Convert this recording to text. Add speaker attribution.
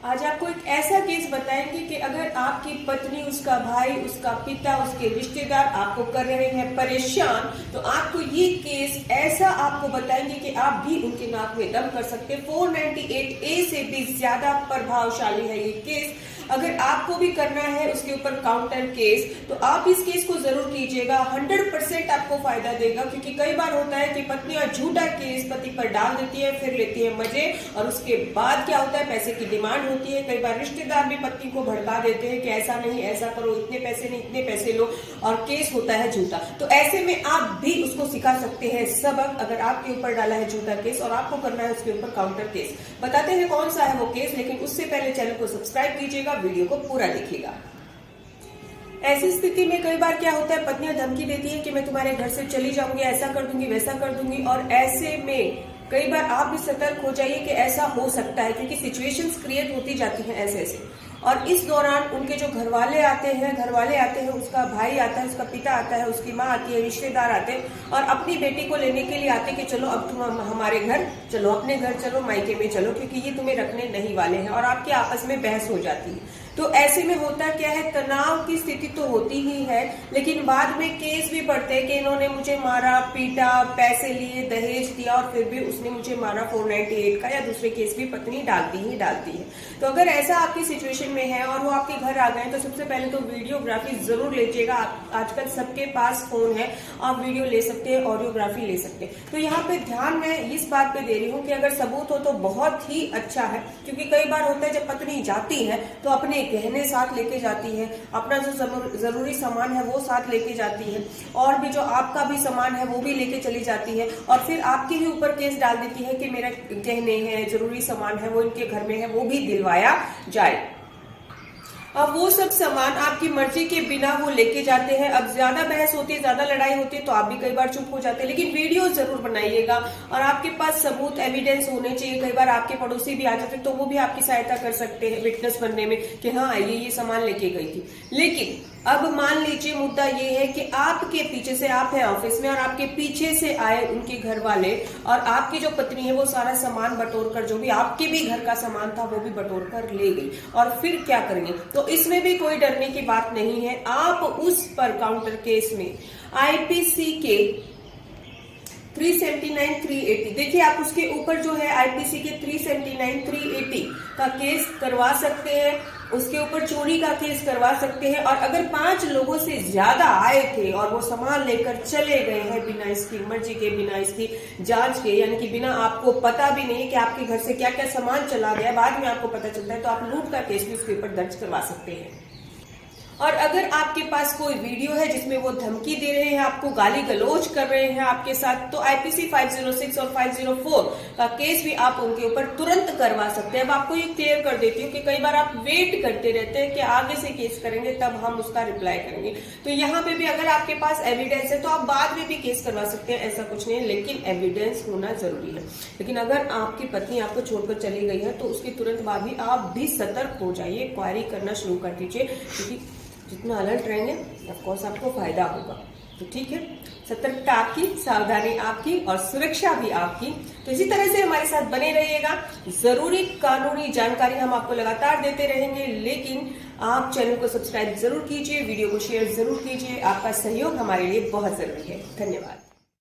Speaker 1: आज आपको एक ऐसा केस बताएंगे कि अगर आपकी पत्नी, उसका भाई, उसका पिता, उसके रिश्तेदार आपको कर रहे हैं परेशान, तो आपको ये केस ऐसा आपको बताएंगे कि आप भी उनके नाक में दम कर सकते हैं। 498A से भी ज्यादा प्रभावशाली है ये केस। अगर आपको भी करना है उसके ऊपर काउंटर केस, तो आप इस केस को जरूर कीजिएगा। 100% आपको फायदा देगा, क्योंकि कई बार होता है कि पत्नियां झूठा केस पति पर डाल देती है, फिर लेती है मजे, और उसके बाद क्या होता है, पैसे की डिमांड होती है। कई बार रिश्तेदार भी पत्नी को भड़का देते हैं कि ऐसा नहीं, ऐसा करो, इतने पैसे नहीं, इतने पैसे लो, और केस होता है झूठा। तो ऐसे में आप भी उसको सिखा सकते हैं सबक, अगर आपके ऊपर डाला है झूठा केस और आपको करना है उसके ऊपर काउंटर केस। बताते हैं कौन सा है वो केस, लेकिन उससे पहले चैनल को सब्सक्राइब कीजिएगा, वीडियो को पूरा देखिएगा। ऐसी स्थिति में कई बार क्या होता है, पत्नियां धमकी देती है कि मैं तुम्हारे घर से चली जाऊंगी, ऐसा कर दूंगी, वैसा कर दूंगी, और ऐसे में कई बार आप भी सतर्क हो जाइए कि ऐसा हो सकता है, क्योंकि सिचुएशंस क्रिएट होती जाती हैं ऐसे ऐसे। और इस दौरान उनके जो घर वाले आते हैं, उसका भाई आता है, उसका पिता आता है, उसकी माँ आती है, रिश्तेदार आते हैं और अपनी बेटी को लेने के लिए आते हैं कि चलो अब तुम हमारे घर चलो, अपने घर चलो, मायके में चलो, क्योंकि ये तुम्हें रखने नहीं वाले हैं, और आपके आपस में बहस हो जाती है। तो ऐसे में होता क्या है, तनाव की स्थिति तो होती ही है, लेकिन बाद में केस भी बढ़ते हैं कि इन्होंने मुझे मारा, पीटा, पैसे लिए, दहेज दिया, और फिर भी उसने मुझे मारा। 498 का या दूसरे केस भी पत्नी डालती है। तो अगर ऐसा आपकी सिचुएशन में है और वो आपके घर आ गए, तो सबसे पहले तो वीडियोग्राफी जरूर लीजिएगा। आजकल सबके पास फोन है, आप वीडियो ले सकते हैं, ऑडियोग्राफी ले सकते हैं। तो यहाँ पे ध्यान मैं इस बात पे दे रही हूँ कि अगर सबूत हो तो बहुत ही अच्छा है, क्योंकि कई बार होता है जब पत्नी जाती है तो अपने गहने साथ लेके जाती है, अपना जो जरूरी सामान है वो साथ लेके जाती है, और भी जो आपका भी सामान है वो भी लेके चली जाती है, और फिर आपके ही ऊपर केस डाल देती है कि मेरा गहने हैं, जरूरी सामान है वो इनके घर में है, वो भी दिलवाया जाए। अब वो सब सामान आपकी मर्जी के बिना वो लेके जाते हैं। अब ज्यादा बहस होती है, ज्यादा लड़ाई होती है, तो आप भी कई बार चुप हो जाते हैं, लेकिन वीडियो जरूर बनाइएगा और आपके पास सबूत, एविडेंस होने चाहिए। कई बार आपके पड़ोसी भी आ जाते हैं, तो वो भी आपकी सहायता कर सकते हैं विटनेस बनने में कि हाँ ये सामान लेके गई थी। लेकिन अब मान लीजिए मुद्दा ये है कि आपके पीछे से, आप हैं ऑफिस में और आपके पीछे से आए उनके घर वाले, और आपकी जो पत्नी है वो सारा सामान बटोर कर, जो भी आपके भी घर का सामान था वो भी बटोर कर ले गई, और फिर क्या करेंगे? तो इसमें भी कोई डरने की बात नहीं है। आप उस पर काउंटर केस में आईपीसी के 379, 380, देखिए आप उसके ऊपर जो है आईपीसी के 379, 380 का केस करवा सकते हैं, उसके ऊपर चोरी का केस करवा सकते हैं। और अगर 5 लोगों से ज्यादा आए थे और वो सामान लेकर चले गए हैं बिना इसकी मर्जी के, बिना इसकी जांच के, यानी कि बिना आपको पता भी नहीं कि आपके घर से क्या क्या सामान चला गया, बाद में आपको पता चलता है, तो आप लूट का केस भी उसके ऊपर दर्ज करवा सकते हैं। और अगर आपके पास कोई वीडियो है जिसमें वो धमकी दे रहे हैं, आपको गाली गलौज कर रहे हैं आपके साथ, तो आईपीसी 506 और 504 का केस भी आप उनके ऊपर तुरंत करवा सकते हैं। अब आपको ये क्लियर कर देती हूँ कि कई बार आप वेट करते रहते हैं कि आगे से केस करेंगे तब हम उसका रिप्लाई करेंगे। तो यहाँ पे भी अगर आपके पास एविडेंस है तो आप बाद में भी केस करवा सकते हैं, ऐसा कुछ नहीं है, लेकिन एविडेंस होना जरूरी है। लेकिन अगर आपकी पत्नी आपको छोड़कर चली गई है तो उसके तुरंत बाद भी आप भी सतर्क हो जाइए, क्वारी करना शुरू कर दीजिए, क्योंकि जितना अलर्ट रहेंगे ऑफकोर्स आपको फायदा होगा। तो ठीक है, सतर्कता आपकी, सावधानी आपकी और सुरक्षा भी आपकी। तो इसी तरह से हमारे साथ बने रहिएगा। जरूरी कानूनी जानकारी हम आपको लगातार देते रहेंगे, लेकिन आप चैनल को सब्सक्राइब जरूर कीजिए, वीडियो को शेयर जरूर कीजिए। आपका सहयोग हमारे लिए बहुत जरूरी है। धन्यवाद।